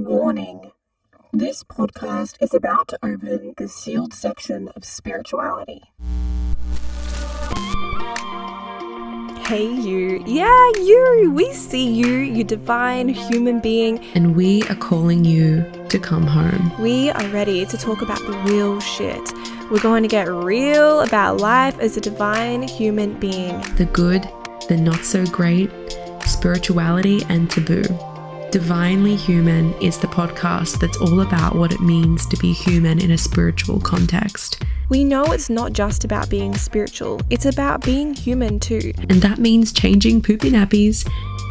Warning. This podcast is about to open the sealed section of spirituality. Hey you, yeah you, we see you, you divine human being. And we are calling you to come home. We are ready to talk about the real shit. We're going to get real about life as a divine human being. The good, the not so great, spirituality and taboo. Divinely Human is the podcast that's all about what it means to be human in a spiritual context. We know it's not just about being spiritual, it's about being human too. And that means changing poopy nappies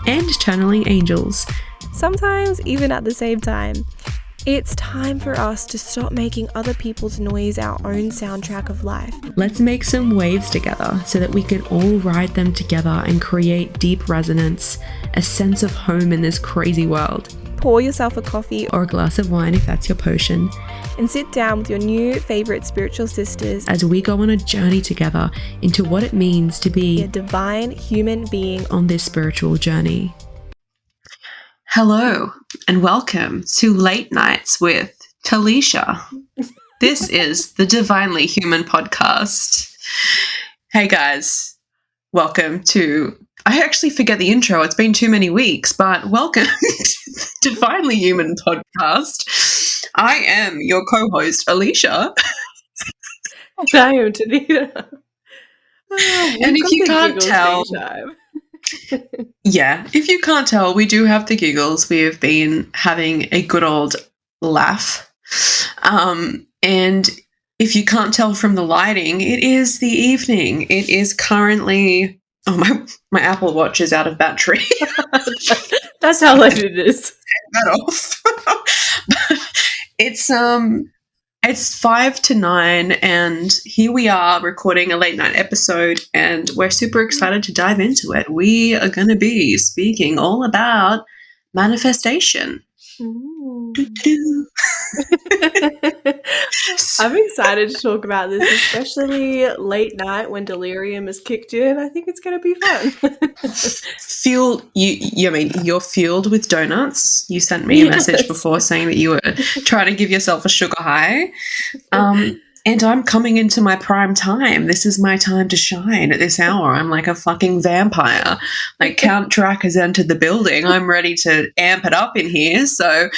and channeling angels. Sometimes even at the same time. It's time for us to stop making other people's noise our own soundtrack of life. Let's make some waves together so that we can all ride them together and create deep resonance, a sense of home in this crazy world. Pour yourself a coffee or a glass of wine if that's your potion, and sit down with your new favorite spiritual sisters as we go on a journey together into what it means to be a divine human being on this spiritual journey. Hello and welcome to Late Nights with Aleisha. This is the Divinely Human podcast. Hey guys, welcome to, I actually forget the intro, it's been too many weeks, but welcome to the Divinely Human podcast. I am your co-host, Aleisha. I am Tanita. And if you can't tell... Yeah, if you can't tell, we do have the giggles. We have been having a good old laugh. And if you can't tell from the lighting, it is the evening. It is currently... Oh, my Apple Watch is out of battery. That's how late it is. Take that off. It's 5 to 9, and here we are recording a late night episode, and we're super excited to dive into it. We are going to be speaking all about manifestation. I'm excited to talk about this, especially late night when delirium is kicked in. I think it's going to be fun. You're fueled with donuts. You sent me a message before saying that you were trying to give yourself a sugar high. And I'm coming into my prime time. This is my time to shine at this hour. I'm like a fucking vampire. Like Count Drac has entered the building. I'm ready to amp it up in here. So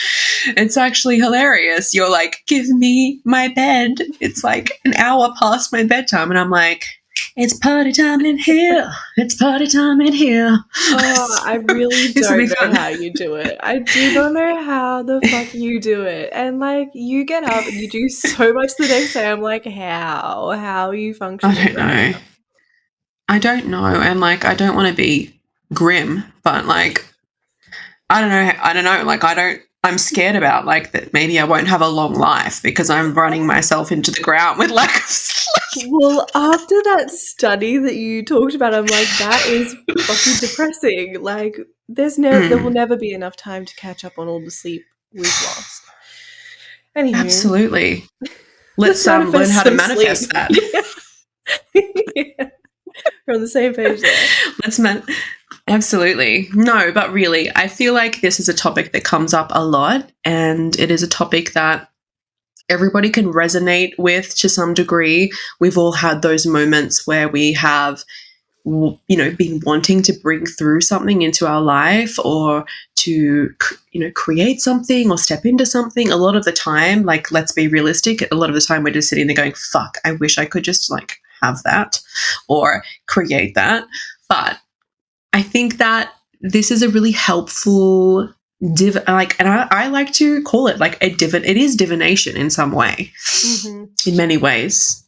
it's actually hilarious. You're like, give me my bed. It's like an hour past my bedtime. And I'm like, it's party time in here. It's party time in here. Oh, I really don't know how you do it. I do not know how the fuck you do it. And like, you get up and you do so much the next day. I'm like, how are you functioning? I don't know. And like, I don't want to be grim, but like, I don't know. Like, I'm scared about like that maybe I won't have a long life because I'm running myself into the ground with lack of sleep. Well, after that study that you talked about, I'm like, that is fucking depressing. Like, there will never be enough time to catch up on all the sleep we've lost. Anywho. Absolutely. Let's learn how to manifest sleep. That. Yeah. We're on the same page there. Absolutely. No, but really, I feel like this is a topic that comes up a lot, and it is a topic that everybody can resonate with to some degree. We've all had those moments where we have, been wanting to bring through something into our life or to, create something or step into something. A lot of the time, like, let's be realistic, a lot of the time we're just sitting there going, fuck, I wish I could just like have that or create that. But I think that this is a really helpful and I like to call it like it is divination in some way, in many ways.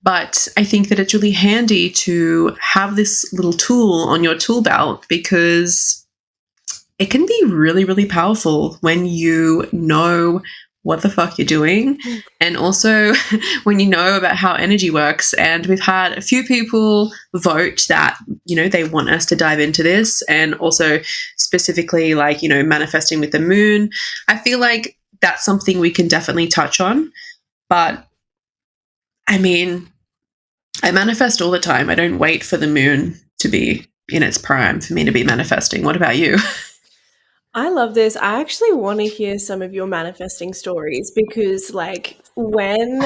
But I think that it's really handy to have this little tool on your tool belt because it can be really, really powerful when you know what the fuck you're doing, and also when you know about how energy works. And we've had a few people vote that, they want us to dive into this, and also specifically like, manifesting with the moon. I feel like that's something we can definitely touch on. But I mean, I manifest all the time. I don't wait for the moon to be in its prime for me to be manifesting. What about you? I love this. I actually want to hear some of your manifesting stories because, like, when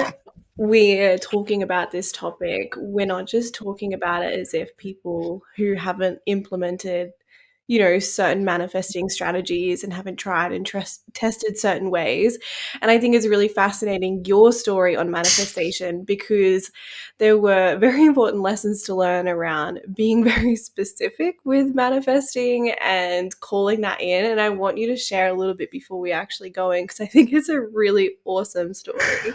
we're talking about this topic, we're not just talking about it as if people who haven't implemented, certain manifesting strategies and haven't tried and tested certain ways. And I think it's really fascinating your story on manifestation because there were very important lessons to learn around being very specific with manifesting and calling that in. And I want you to share a little bit before we actually go in because I think it's a really awesome story.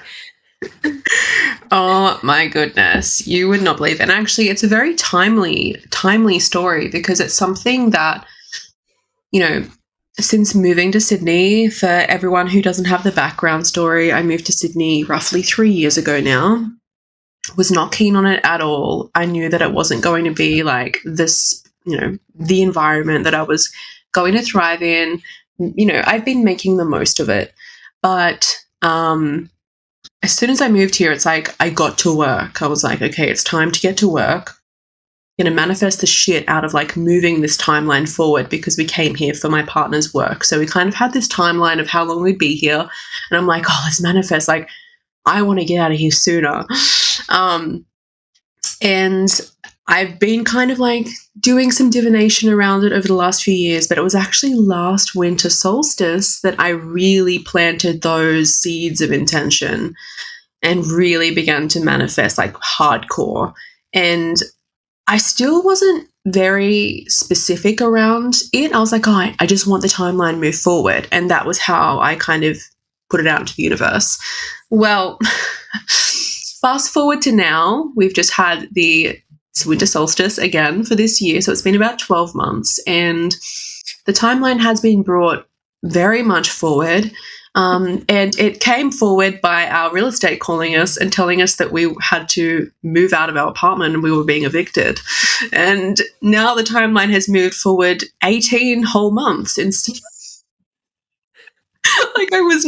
Oh my goodness, you would not believe. And actually, it's a very timely story because it's something that, since moving to Sydney, for everyone who doesn't have the background story, I moved to Sydney roughly 3 years ago now. Was not keen on it at all. I knew that it wasn't going to be like this, the environment that I was going to thrive in. I've been making the most of it. But as soon as I moved here, it's like I got to work. I was like, okay, it's time to get to work. I'm going to manifest the shit out of like moving this timeline forward because we came here for my partner's work. So we kind of had this timeline of how long we'd be here. And I'm like, oh, let's manifest. Like, I want to get out of here sooner. And I've been kind of like doing some divination around it over the last few years, but it was actually last winter solstice that I really planted those seeds of intention and really began to manifest like hardcore. And I still wasn't very specific around it. I was like, oh, I just want the timeline to move forward. And that was how I kind of put it out into the universe. Well, fast forward to now, we've just had the winter solstice again for this year. So it's been about 12 months. And the timeline has been brought very much forward. And it came forward by our real estate calling us and telling us that we had to move out of our apartment and we were being evicted. And now the timeline has moved forward 18 whole months instead. Like I was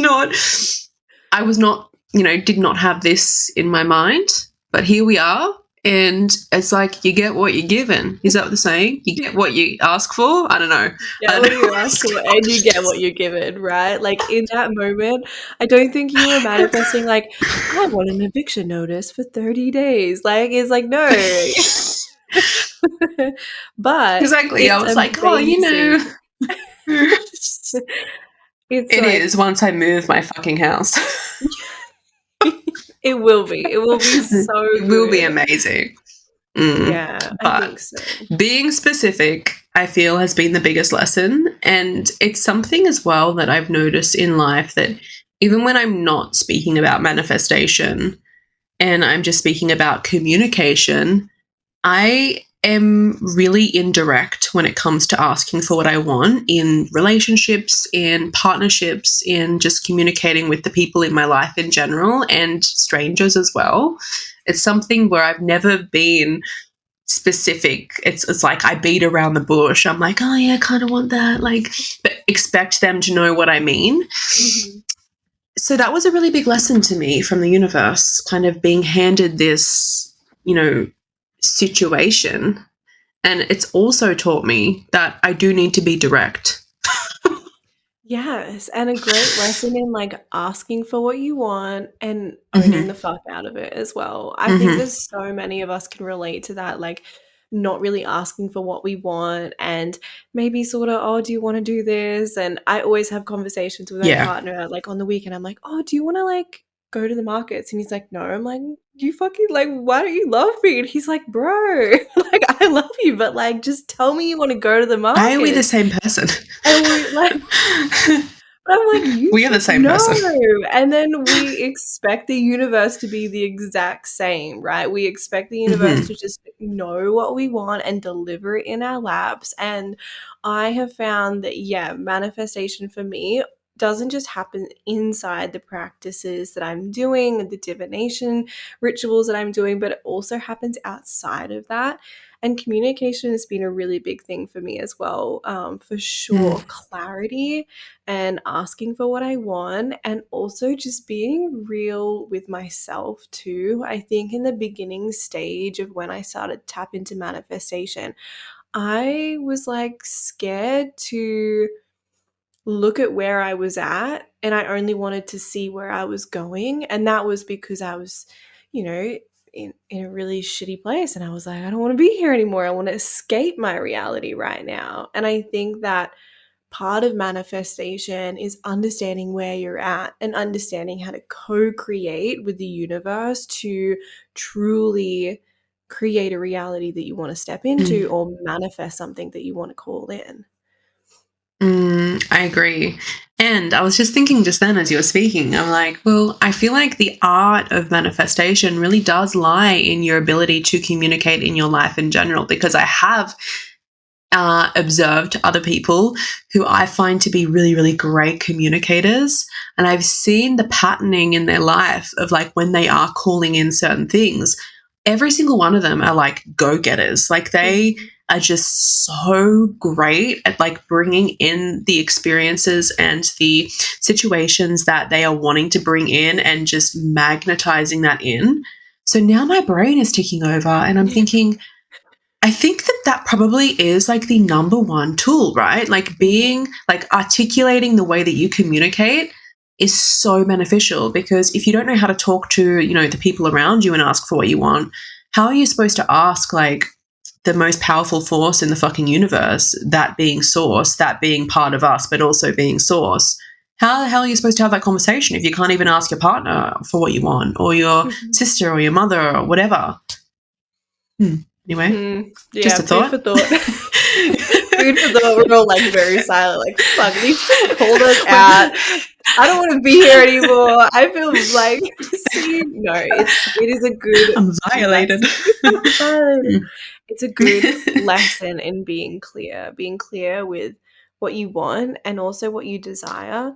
not, did not have this in my mind, but here we are. And it's like you get what you're given. Is that what they're saying? You get what you ask for? I don't know. Get what you ask for and you get what you're given, right? Like in that moment, I don't think you were manifesting like, I want an eviction notice for 30 days. Like, it's like, no. But Exactly. I it's was like, amazing. It's It's it like, is once I move my fucking house. it will be. It will be so It will be good. amazing. Yeah, I But think so. being specific, I feel, has been the biggest lesson. And it's something as well that I've noticed in life that even when I'm not speaking about manifestation and I'm just speaking about communication, I am really indirect when it comes to asking for what I want in relationships, in partnerships, in just communicating with the people in my life in general and strangers as well. It's something where I've never been specific. It's like I beat around the bush. I'm like, oh yeah, I kind of want that. Like, but expect them to know what I mean. Mm-hmm. So that was a really big lesson to me from the universe, kind of being handed this, situation. And it's also taught me that I do need to be direct. Yes, and a great lesson in, like, asking for what you want and owning Mm-hmm. the fuck out of it as well. I think Mm-hmm. there's so many of us can relate to that, like, not really asking for what we want and maybe sorta, "Oh, do you wanna do this?" And I always have conversations with my Yeah. partner, like, on the weekend, I'm like, "Oh, do you wanna, like, go to the markets?" And he's like, "No." I'm like, "You fucking like, why don't you love me?" And he's like, "Bro, like, I love you, but, like, just tell me you wanna go to the Are we the markets." same person? And we like but I'm like, "You We are the should same know." person. And then we expect the universe to be the exact same, right? We expect the universe Mm-hmm. to just know what we want and deliver it in our laps, and I have found that, yeah, manifestation for me doesn't just happen inside the practices that I'm doing, the divination rituals that I'm doing, but it also happens outside of that, and communication has been a really big thing for me as well, for sure. Mm. Clarity and asking for what I want, and also just being real with myself too. I think in the beginning stage of when I started to tap into manifestation, I was like scared to look at where I was at, and I only wanted to see where I was going. And that was because I was, you know, in a really shitty place. And I was like, I don't want to be here anymore. I want to escape my reality right now. And I think that part of manifestation is understanding where you're at and understanding how to co-create with the universe to truly create a reality that you want to step into or manifest something that you want to call in. I agree. And I was just thinking just then as you were speaking, I'm like, well, I feel like the art of manifestation really does lie in your ability to communicate in your life in general, because I have observed other people who I find to be really, really great communicators. And I've seen the patterning in their life of like when they are calling in certain things, every single one of them are like go-getters. Like they are just so great at like bringing in the experiences and the situations that they are wanting to bring in and just magnetizing that in. So now my brain is ticking over and I'm thinking, I think that that probably is like the number one tool, right? Like being like articulating the way that you communicate is so beneficial, because if you don't know how to talk to, you know, the people around you and ask for what you want, how are you supposed to ask like the most powerful force in the fucking universe, that being source, that being part of us, but also being source? How the hell are you supposed to have that conversation if you can't even ask your partner for what you want, or your sister or your mother or whatever? Anyway, Yeah, just a food thought. for thought. Food for thought. We're all like very silent, like, fuck, these people called us out. I don't want to be here anymore. I feel like, see, no, it is a good I'm violated. lesson. It's a good lesson in being clear with what you want and also what you desire,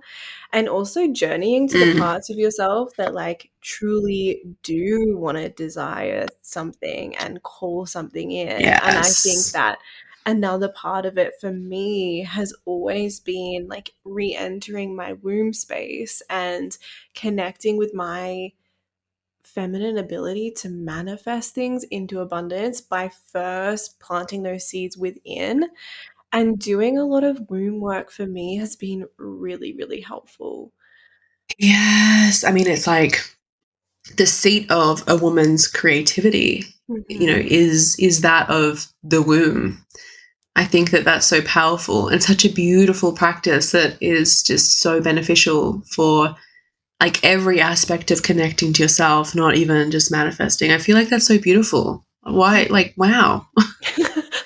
and also journeying to the parts of yourself that like truly do want to desire something and call something in. And I think Yes. that another part of it for me has always been like re-entering my womb space and connecting with my feminine ability to manifest things into abundance by first planting those seeds within. And doing a lot of womb work for me has been really, really helpful. Yes. I mean, it's like the seat of a woman's creativity, you know, Mhm. is that of the womb. I think that that's so powerful and such a beautiful practice that is just so beneficial for like every aspect of connecting to yourself, not even just manifesting. I feel like that's so beautiful. Why? Like, wow.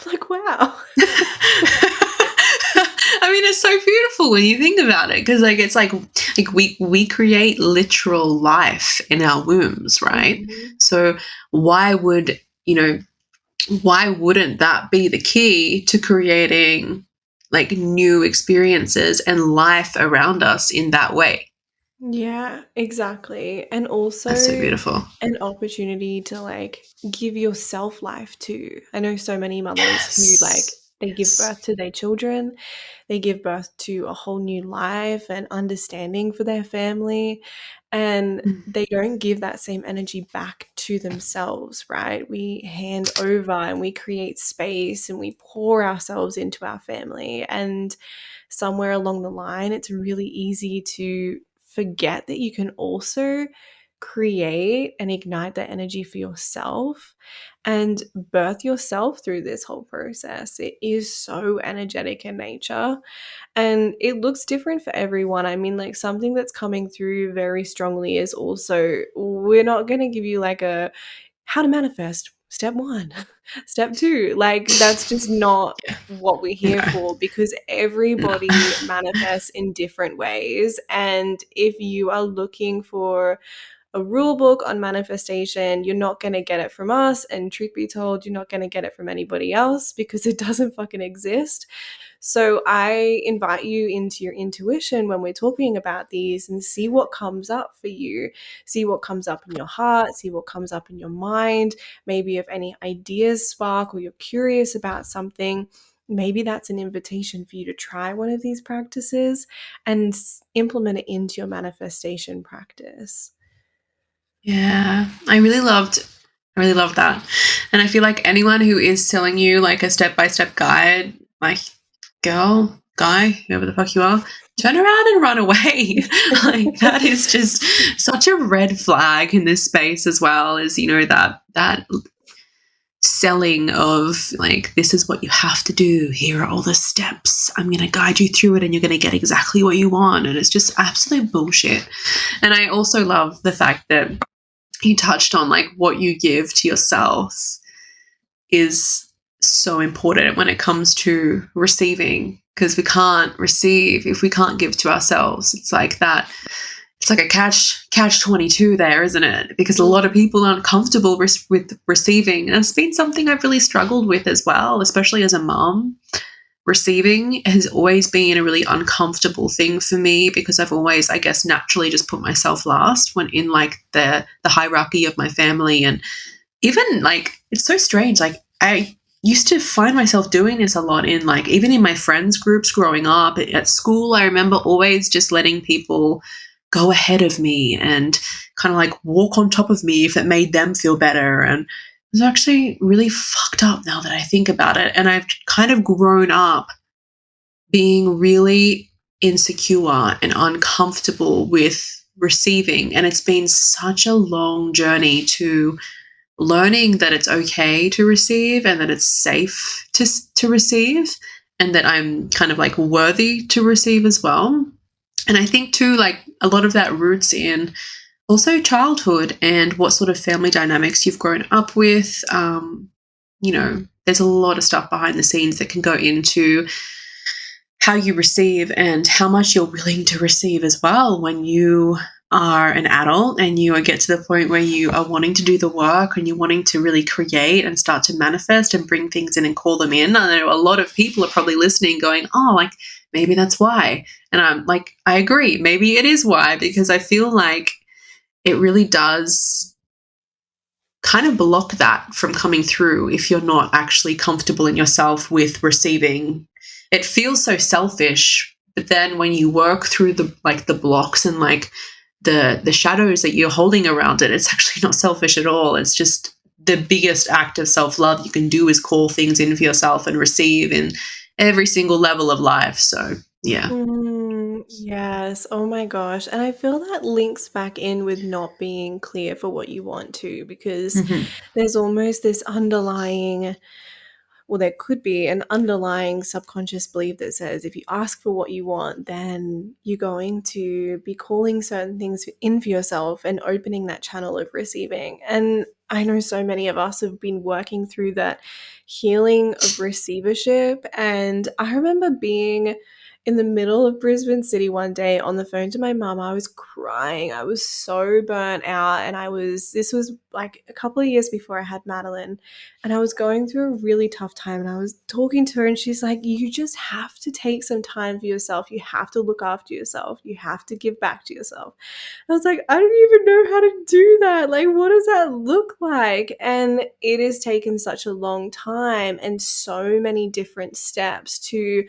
Like, wow. I mean, it's so beautiful when you think about it, because like it's like we create literal life in our wombs, right? Mhm. So why would, you know, why wouldn't that be the key to creating like new experiences and life around us in that way? Yeah, exactly. And That's so also beautiful. an opportunity to like give yourself life too. I know so many mothers who like Yes. they give Yes. birth to their children, they give birth to a whole new life and understanding for their family, and they don't give that same energy back to themselves, right? We hand over and we create space and we pour ourselves into our family, and somewhere along the line, it's really easy to forget that you can also create and ignite that energy for yourself and birth yourself through this whole process. It is so energetic in nature and it looks different for everyone. I mean, like something that's coming through very strongly is also we're not going to give you like a how to manifest step 1, step 2. Like that's just not Yeah. what we're here No. for because No. everybody manifests in different ways. And if you are looking for a rule book on manifestation, you're not going to get it from us. And truth be told, you're not going to get it from anybody else because it doesn't fucking exist. So I invite you into your intuition when we're talking about these and see what comes up for you. See what comes up in your heart, see what comes up in your mind. Maybe if any ideas spark or you're curious about something, maybe that's an invitation for you to try one of these practices and implement it into your manifestation practice. Yeah, I really loved that. And I feel like anyone who is telling you like a step by step guide, like girl, guy, whoever the fuck you are, turn around and run away. Like, that is just such a red flag in this space as well, as, you know, that selling of like, this is what you have to do, here are all the steps, I'm going to guide you through it and you're going to get exactly what you want. And it's just absolute bullshit. And I also love the fact that you touched on like what you give to yourself is so important when it comes to receiving, because we can't receive if we can't give to ourselves. It's like that. It's like a catch 22 there, isn't it? Because a lot of people aren't comfortable with receiving. And it's been something I've really struggled with as well, especially as a mom. Receiving has always been a really uncomfortable thing for me, because I've always, I guess, naturally just put myself last when in like the hierarchy of my family. And even like, it's so strange. Like, I used to find myself doing this a lot in like, even in my friends groups growing up at school. I remember always just letting people go ahead of me and kind of like walk on top of me if it made them feel better. And it was actually really fucked up now that I think about it. And I've kind of grown up being really insecure and uncomfortable with receiving. And it's been such a long journey to learning that it's okay to receive and that it's safe to receive, and that I'm kind of like worthy to receive as well. And I think too, like a lot of that roots in also childhood and what sort of family dynamics you've grown up with. You know, there's a lot of stuff behind the scenes that can go into how you receive and how much you're willing to receive as well when you are an adult and you get to the point where you are wanting to do the work and you're wanting to really create and start to manifest and bring things in and call them in. I know a lot of people are probably listening going, oh, like maybe that's why. And I'm like, I agree. Maybe it is why, because I feel like it really does kind of block that from coming through if you're not actually comfortable in yourself with receiving. It feels so selfish, but then when you work through the blocks and like the shadows that you're holding around it, it's actually not selfish at all. It's just the biggest act of self-love you can do is call things in for yourself and receive in every single level of life. So yeah. Yes. Oh my gosh. And I feel that links back in with not being clear for what you want to, because there's almost this underlying, well, there could be an underlying subconscious belief that says if you ask for what you want, then you're going to be calling certain things in for yourself and opening that channel of receiving. And I know so many of us have been working through that healing of receivership. And I remember being in the middle of Brisbane City one day on the phone to my mum. I was crying. I was so burnt out. And this was like a couple of years before I had Madeline. And I was going through a really tough time. And I was talking to her and she's like, you just have to take some time for yourself. You have to look after yourself. You have to give back to yourself. I was like, I don't even know how to do that. Like, what does that look like? And it has taken such a long time and so many different steps to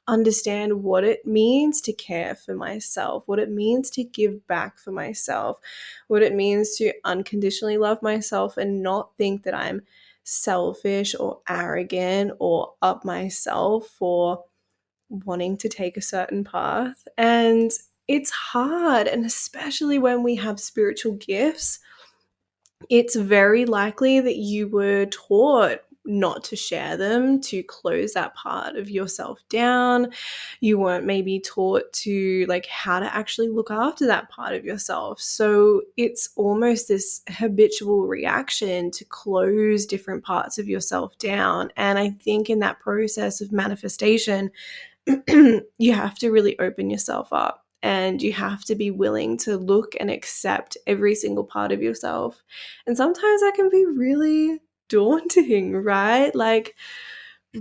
understand what it means to care for myself, what it means to give back for myself, what it means to unconditionally love myself and not think that I'm selfish or arrogant or up myself for wanting to take a certain path. And it's hard, and especially when we have spiritual gifts, it's very likely that you were taught not to share them, to close that part of yourself down. You weren't maybe taught to like how to actually look after that part of yourself. So it's almost this habitual reaction to close different parts of yourself down. And I think in that process of manifestation, you have to really open yourself up. And you have to be willing to look and accept every single part of yourself. And sometimes that can be really daunting, right? Like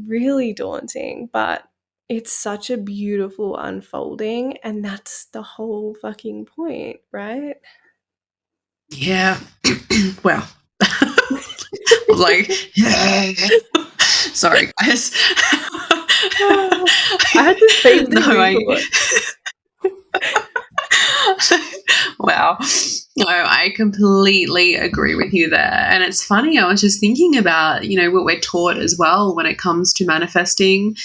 really daunting, but it's such a beautiful unfolding. And that's the whole fucking point, right? Yeah. Well, I was like, yeah. Sorry, guys. I had to save the Wow. No, I completely agree with you there. And it's funny, I was just thinking about, you know, what we're taught as well when it comes to manifesting.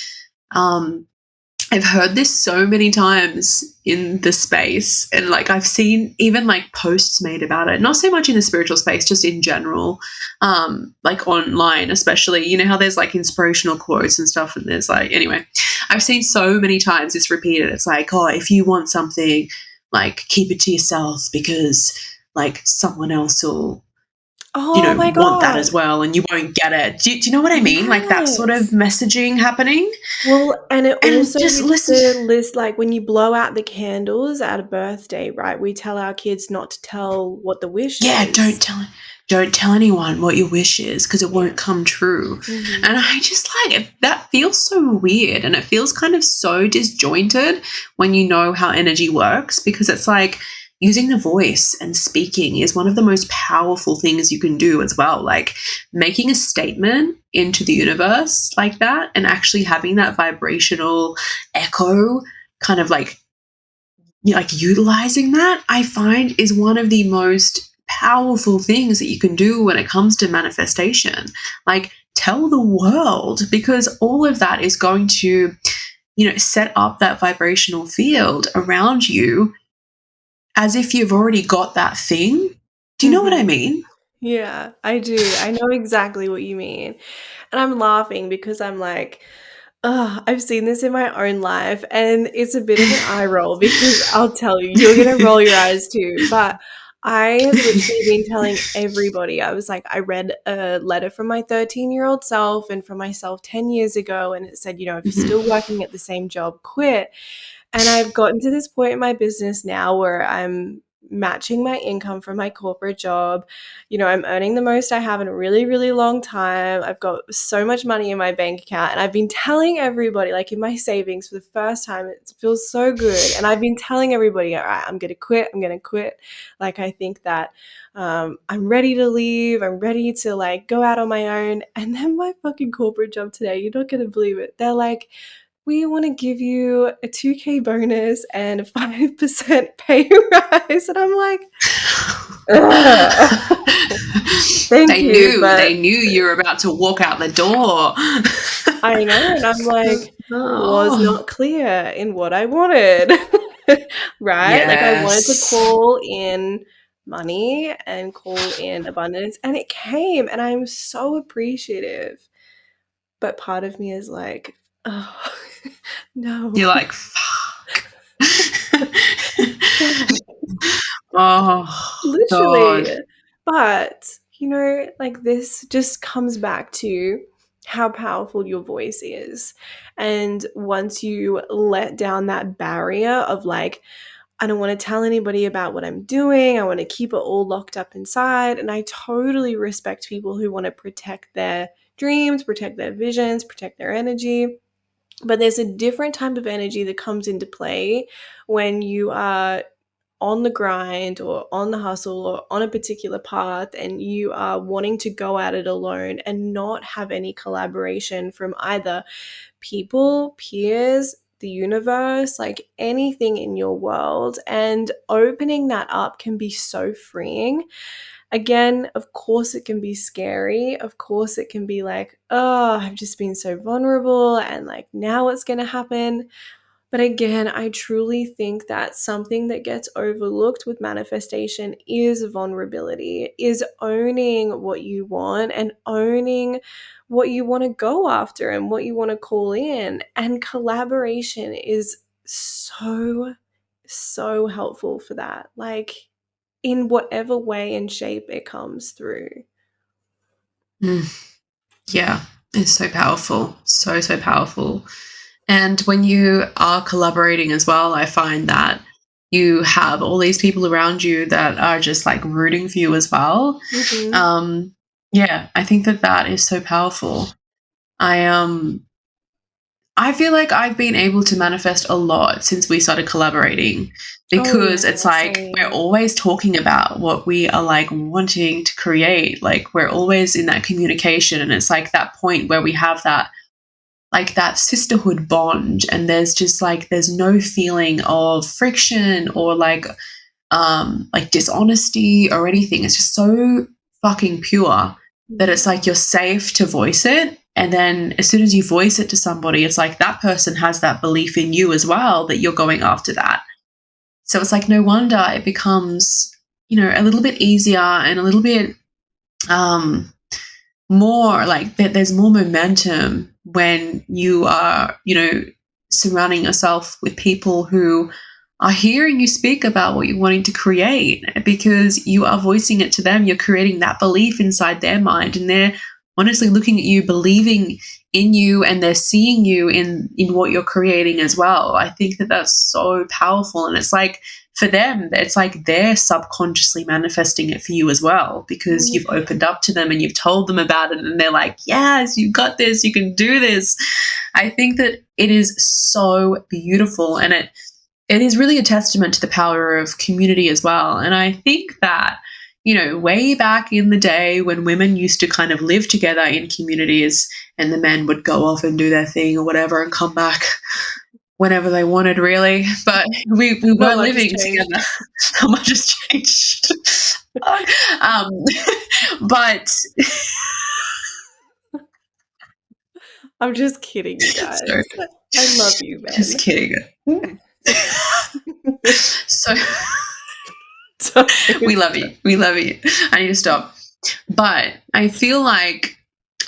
I've heard this so many times in the space, and like I've seen even like posts made about it, not so much in the spiritual space, just in general, like online, especially. You know how there's like inspirational quotes and stuff, and there's like, anyway, I've seen so many times it's repeated. It's like, oh, if you want something, like keep it to yourself because like someone else will, Oh my want that god. as well, and you won't get it. Do you know what I mean? Like that sort of Yes. messaging happening. Well, and it And also just with listen. the list, like when you blow out the candles at a birthday, right? We tell our kids not to tell what the wish Yeah, is. don't tell anyone what your wish is because it Yeah. won't come true. Mhm. And I just like it, that feels so weird, and it feels kind of so disjointed when you know how energy works, because it's like using the voice and speaking is one of the most powerful things you can do as well. Like making a statement into the universe like that and actually having that vibrational echo kind of like utilizing that, I find is one of the most powerful things that you can do when it comes to manifestation. Like tell the world, because all of that is going to, set up that vibrational field around you as if you've already got that thing. Do you know what I Mhm. mean? Yeah, I do. I know exactly what you mean. And I'm laughing because I'm like, ugh, I've seen this in my own life, and it's a bit of an eye roll because I'll tell you, you're gonna roll your eyes too. But I have literally been telling everybody, I was like, I read a letter from my 13-year-old self and from myself 10 years ago, and it said, if you're still working at the same job, quit. And I've gotten to this point in my business now where I'm matching my income from my corporate job. I'm earning the most I have in a really, really long time. I've got so much money in my bank account. And I've been telling everybody, like in my savings for the first time, it feels so good. And I've been telling everybody, all right, I'm going to quit. I'm going to quit. Like, I think that I'm ready to leave. I'm ready to like go out on my own. And then my fucking corporate job today, you're not going to believe it. They're like, we want to give you a 2K bonus and a 5% pay rise. And I'm like, ugh. Thank you, but They knew you were about to walk out the door. I know. And I'm like, was Oh. not clear in what I wanted, right? Like I wanted to Yes. call in money and call in abundance, and it came, and I'm so appreciative. But part of me is like, oh, no. You're like, fuck. Oh, Literally. God. But, like this just comes back to how powerful your voice is. And once you let down that barrier of like, I don't want to tell anybody about what I'm doing, I want to keep it all locked up inside. And I totally respect people who want to protect their dreams, protect their visions, protect their energy. But there's a different type of energy that comes into play when you are on the grind or on the hustle or on a particular path and you are wanting to go at it alone and not have any collaboration from either people, peers, the universe, like anything in your world. And opening that up can be so freeing. Again, of course, it can be scary. Of course, it can be like, oh, I've just been so vulnerable and like now what's going to happen? But again, I truly think that something that gets overlooked with manifestation is vulnerability, is owning what you want and owning what you want to go after and what you want to call in. And collaboration is so, so helpful for that. Like in whatever way and shape it comes through. Yeah, it's so powerful. So, so powerful. And when you are collaborating as well, I find that you have all these people around you that are just like rooting for you as well. Mm-hmm. Um, yeah, I think that that is so powerful. I I feel like I've been able to manifest a lot since we started collaborating, Oh, yeah, because it's like we're same. always talking about what we are like wanting to create. Like we're always in that communication, and it's like that point where we have that like that sisterhood bond, and there's just like there's no feeling of friction or like dishonesty or anything. It's just so fucking pure that it's like you're safe to voice it, And then as soon as you voice it to somebody, it's like that person has that belief in you as well, that you're going after that. So it's like no wonder it becomes, a little bit easier and a little bit more like there's more momentum when you are, surrounding yourself with people who are hearing you speak about what you're wanting to create, because you are voicing it to them. You're creating that belief inside their mind, and they're honestly looking at you, believing in you, and they're seeing you in what you're creating as well. I think that that's so powerful. And it's like, for them, it's like they're subconsciously manifesting it for you as well, because you've opened up to them and you've told them about it, and they're like, yes, you've got this, you can do this. I think that it is so beautiful, and it is really a testament to the power of community as well. And I think that, way back in the day when women used to kind of live together in communities, and the men would go off and do their thing or whatever and come back whenever they wanted, really. But we were living together. Not much has changed. But I'm just kidding, you guys. Sorry. I love you, man. Just kidding. So we love you. We love you. I need to stop. But I feel like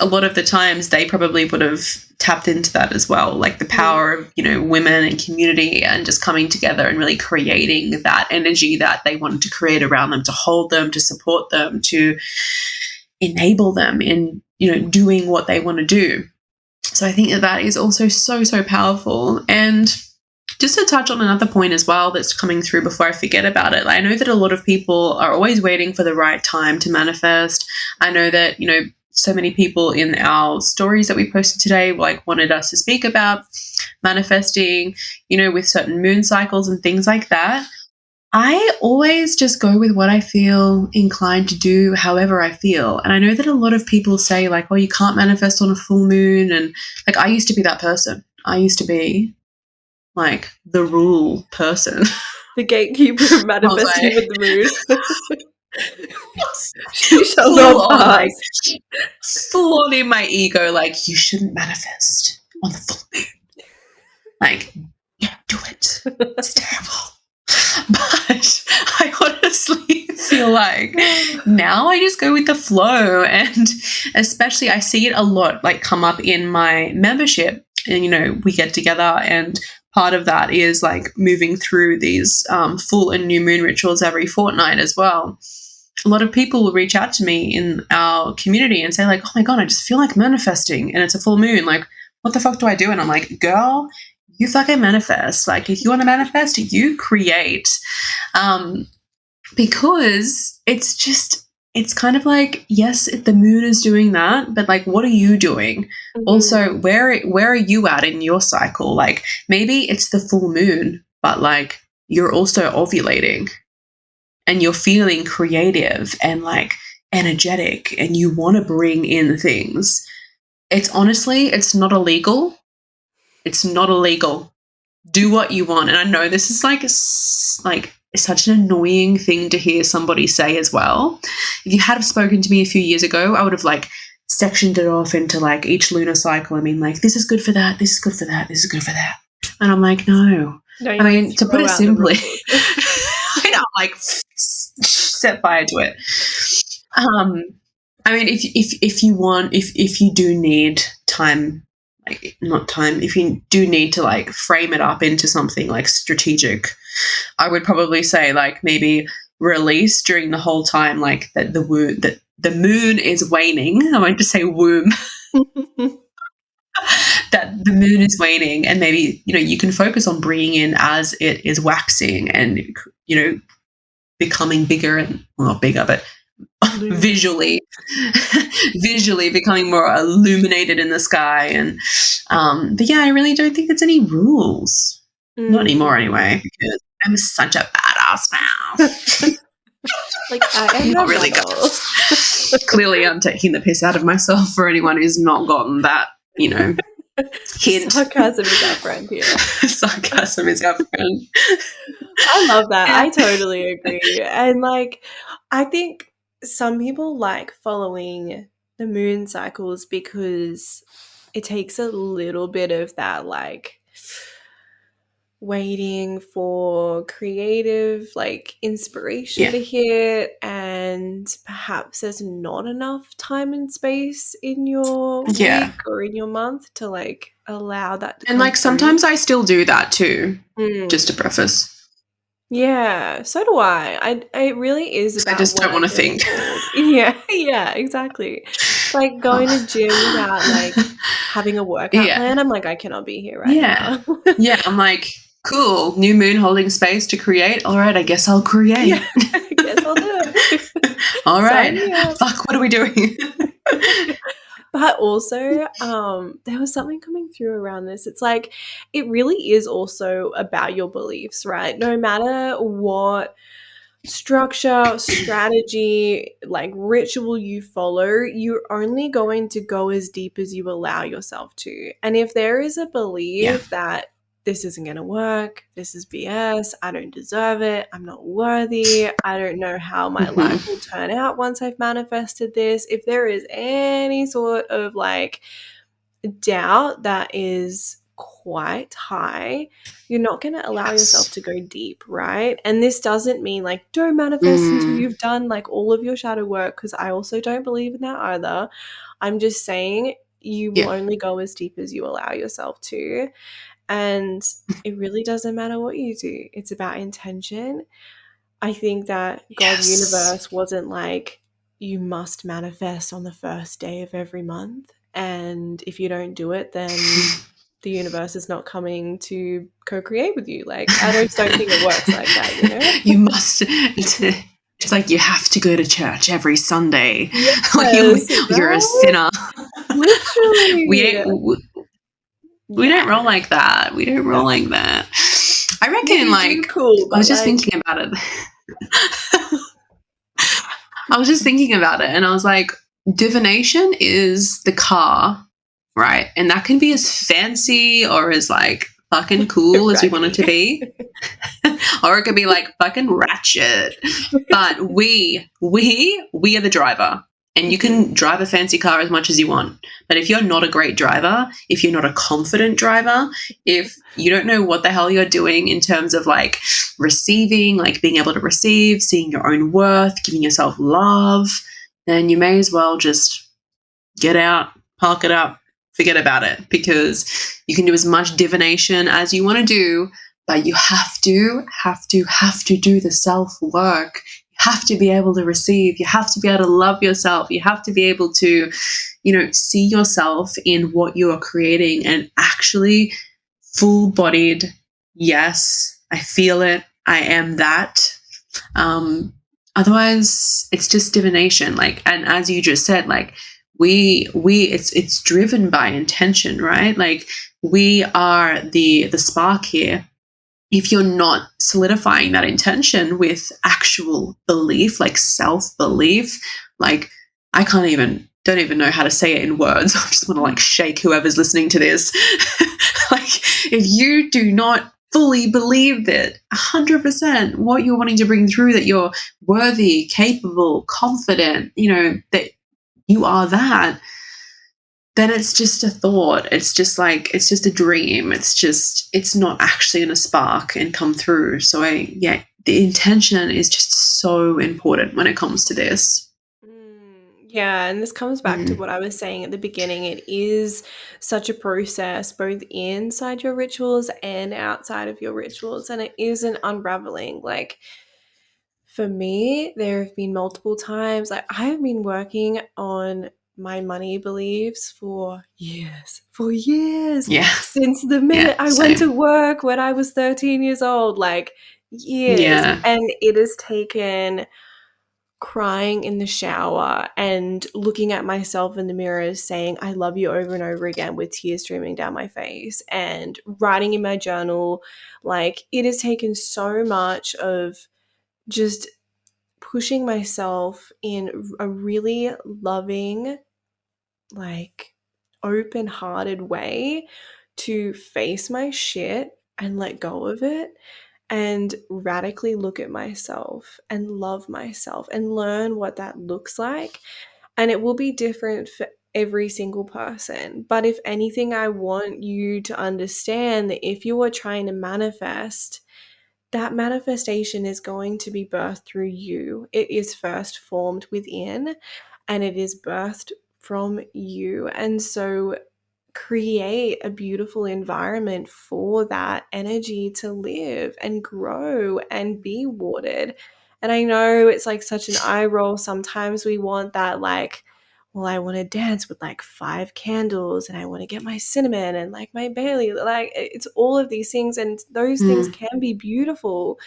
a lot of the times they probably would have tapped into that as well, like the power of, women and community, and just coming together and really creating that energy that they wanted to create around them, to hold them, to support them, to enable them in, doing what they want to do. So I think that is also so, so powerful. And just to touch on another point as well that's coming through before I forget about it, I know that a lot of people are always waiting for the right time to manifest. I know that, so many people in our stories that we posted today wanted us to speak about manifesting, with certain moon cycles and things like that. I always just go with what I feel inclined to do, however I feel. And I know that a lot of people say oh, you can't manifest on a full moon. And I used to be that person. I used to be the rule person. The gatekeeper manifesting with the moon. She shall not pass. Full on in my ego, you shouldn't manifest on the full moon. Yeah, do it. It's terrible. But I honestly feel like now I just go with the flow, and especially I see it a lot come up in my membership, and we get together, and part of that is moving through these full and new moon rituals every fortnight as well. A lot of people will reach out to me in our community and say oh my God, I just feel like manifesting, and it's a full moon. What the fuck do I do? And I'm like, girl, you fucking manifest. If you want to manifest, you create. Because it's kind of yes, the moon is doing that, but what are you doing? Mm-hmm. Also, where are you at in your cycle? Maybe it's the full moon, but you're also ovulating, and you're feeling creative and energetic, and you want to bring in things. It's not illegal. It's not illegal. Do what you want. And I know this is such an annoying thing to hear somebody say as well. If you had spoken to me a few years ago, I would have sectioned it off into each lunar cycle. I mean, this is good for that. This is good for that. This is good for that. And I'm like, no. I mean, to put it simply, I know, set fire to it. I mean, if you want, if you do need time, if you do need to frame it up into something strategic, I would probably say maybe release during the whole time that the moon is waning. I won't just say womb. That the moon is waning, and maybe you can focus on bringing in as it is waxing and becoming bigger, and well, not bigger, but visually becoming more illuminated in the sky. And but yeah, I really don't think there's any rules. Not anymore anyway, because I'm such a badass now. I am not really good. Clearly I'm taking the piss out of myself for anyone who's not gotten that hint. Sarcasm is our friend here. Sarcasm is our friend. I love that. I totally agree. And I think some people like following the moon cycles because it takes a little bit of that like waiting for creative like inspiration to hit, and perhaps there's not enough time and space in your week or in your month to like allow that to And come like through. sometimes I still do that too, just to preface. Yeah, so do I. It really is about I just don't want to working think. towards. Yeah, exactly. It's like going to gym without like having a workout plan. I'm like, I cannot be here right now. Yeah, I'm like, cool, new moon holding space to create. All right, I guess I'll create. Yeah, I guess I'll do it. All right. Sign me up. Fuck, what are we doing? But also, there was something coming through around this. It's like, it really is also about your beliefs, right? No matter what structure, strategy, like ritual you follow, you're only going to go as deep as you allow yourself to. And if there is a belief that this isn't going to work, this is BS, I don't deserve it, I'm not worthy, I don't know how my life will turn out once I've manifested this, if there is any sort of like doubt that is quite high, you're not going to allow yourself to go deep, right? And this doesn't mean like don't manifest until you've done like all of your shadow work, because I also don't believe in that either. I'm just saying you will only go as deep as you allow yourself to. And it really doesn't matter what you do. It's about intention. I think that God universe wasn't like, you must manifest on the first day of every month, and if you don't do it, then the universe is not coming to co-create with you. Like, I just don't think it works like that, you know? You must. It's like you have to go to church every Sunday. Yes, You're a sinner. Literally. We don't roll like that. We don't roll like that. I reckon, like, cool, I was just thinking about it. I was just thinking about it, and I was like, divination is the car, right? And that can be as fancy or as like fucking cool as we want it to be. Or it could be like fucking ratchet. But we are the driver. And you can drive a fancy car as much as you want. But if you're not a great driver, if you're not a confident driver, if you don't know what the hell you're doing in terms of like receiving, like being able to receive, seeing your own worth, giving yourself love, then you may as well just get out, park it up, forget about it, because you can do as much divination as you want to do, but you have to do the self-work. You have to be able to receive. You have to be able to love yourself. You have to be able to, see yourself in what you are creating and actually full-bodied, yes, I feel it, I am that. Otherwise, it's just divination. Like, and as you just said, like, it's driven by intention, right? Like, we are the spark here. If you're not solidifying that intention with actual belief, like self-belief, like, I don't even know how to say it in words. I just want to like shake whoever's listening to this. Like, if you do not fully believe that 100% what you're wanting to bring through, that you're worthy, capable, confident, that you are that, then it's just a thought. It's just a dream. It's not actually going to spark and come through. So the intention is just so important when it comes to this. Yeah, and this comes back to what I was saying at the beginning. It is such a process, both inside your rituals and outside of your rituals, and it is an unraveling. Like, for me, there have been multiple times, like, I have been working on my money beliefs for years, since the minute I went to work when I was 13 years old, like, years. And it has taken crying in the shower and looking at myself in the mirror saying I love you over and over again with tears streaming down my face, and writing in my journal. Like, it has taken so much of just pushing myself in a really loving, like, open-hearted way to face my shit and let go of it and radically look at myself and love myself and learn what that looks like. And it will be different for every single person. But if anything, I want you to understand that if you are trying to manifest, that manifestation is going to be birthed through you. It is first formed within and it is birthed from you. And so create a beautiful environment for that energy to live and grow and be watered. And I know it's like such an eye roll. Sometimes we want that, like, well, I want to dance with like 5 candles and I want to get my cinnamon and like my Bailey. Like, it's all of these things, and those things can be beautiful.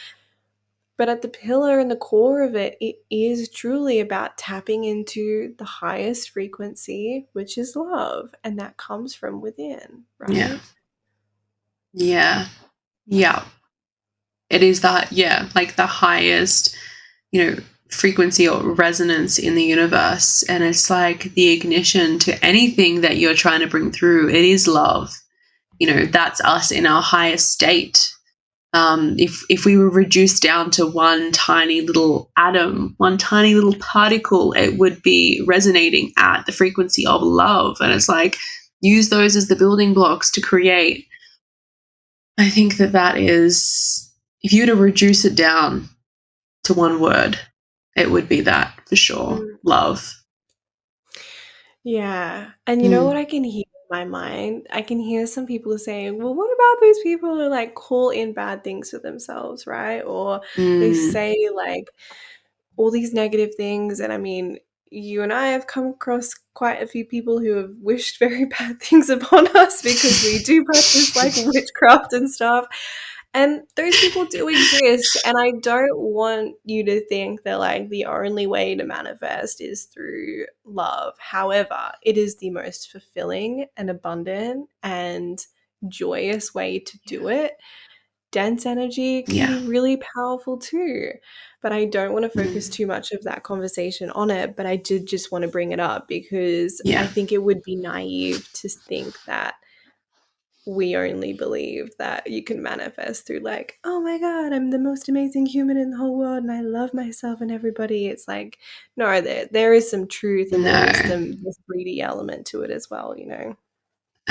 But at the pillar and the core of it, it is truly about tapping into the highest frequency, which is love. And that comes from within, Yeah. right? Yeah. Yeah. It is that, yeah, like the highest, frequency or resonance in the universe. And it's like the ignition to anything that you're trying to bring through. It is love. That's us in our highest state. If we were reduced down to one tiny little atom, one tiny little particle, it would be resonating at the frequency of love. And it's like, use those as the building blocks to create. I think that is, if you were to reduce it down to one word, it would be that for sure. Love. Yeah. And you know what I can hear in my mind? I can hear some people saying, well, what about those people who like call in bad things for themselves, right? Or they say like all these negative things. And I mean, you and I have come across quite a few people who have wished very bad things upon us because we do practice like witchcraft and stuff. And those people do exist. And I don't want you to think that like the only way to manifest is through love. However, it is the most fulfilling and abundant and joyous way to do it. Dense energy can be really powerful too. But I don't want to focus too much of that conversation on it. But I did just want to bring it up because I think it would be naive to think that we only believe that you can manifest through like, oh my God, I'm the most amazing human in the whole world and I love myself and everybody. It's like, no, there is some truth and there is this greedy element to it as well,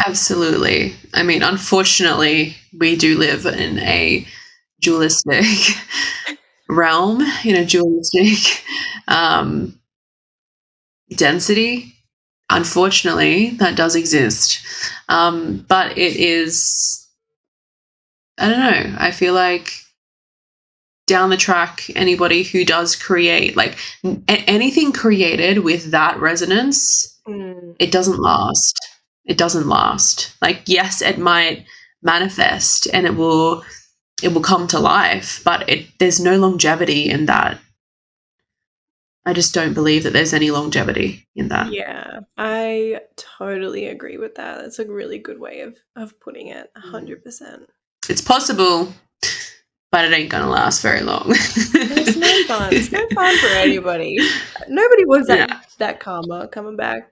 Absolutely. I mean, unfortunately, we do live in a dualistic realm, in a dualistic density. Unfortunately, that does exist. But it is, I don't know, I feel like down the track, anybody who does create, like anything created with that resonance, it doesn't last. It doesn't last. Like, yes, it might manifest and it will come to life, but there's no longevity in that. I just don't believe that there's any longevity in that. Yeah, I totally agree with that. That's a really good way of putting it, 100%. It's possible, but it ain't gonna last very long. It's no fun. It's no fun for anybody. Nobody wants that karma coming back.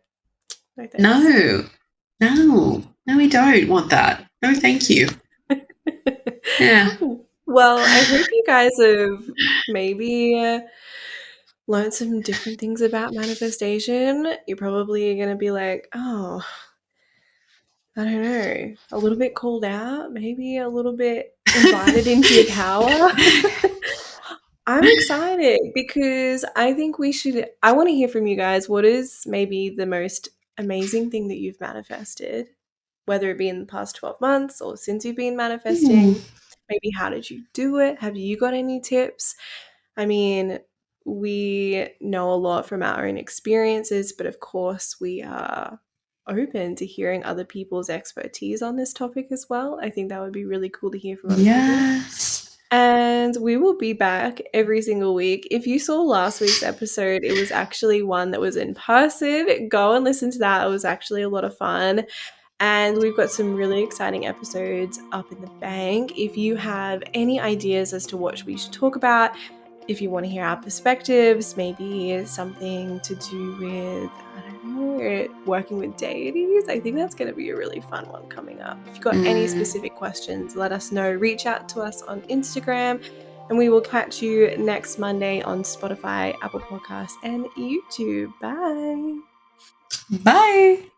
No thanks. No, we don't want that. No, thank you. Yeah. Well, I hope you guys have maybe learned some different things about manifestation. You're probably going to be like, oh, I don't know, a little bit called out, maybe a little bit invited into your power. I'm excited because I think I want to hear from you guys. What is maybe the most amazing thing that you've manifested, whether it be in the past 12 months or since you've been manifesting? Maybe how did you do it? Have you got any tips? I mean, we know a lot from our own experiences, but of course, we are open to hearing other people's expertise on this topic as well. I think that would be really cool to hear from other people. And we will be back every single week. If you saw last week's episode, it was actually one that was in person. Go and listen to that. It was actually a lot of fun. And we've got some really exciting episodes up in the bank. If you have any ideas as to what we should talk about, if you want to hear our perspectives, maybe something to do with, I don't know, working with deities, I think that's going to be a really fun one coming up. If you've got any specific questions, let us know. Reach out to us on Instagram. And we will catch you next Monday on Spotify, Apple Podcasts, and YouTube. Bye. Bye.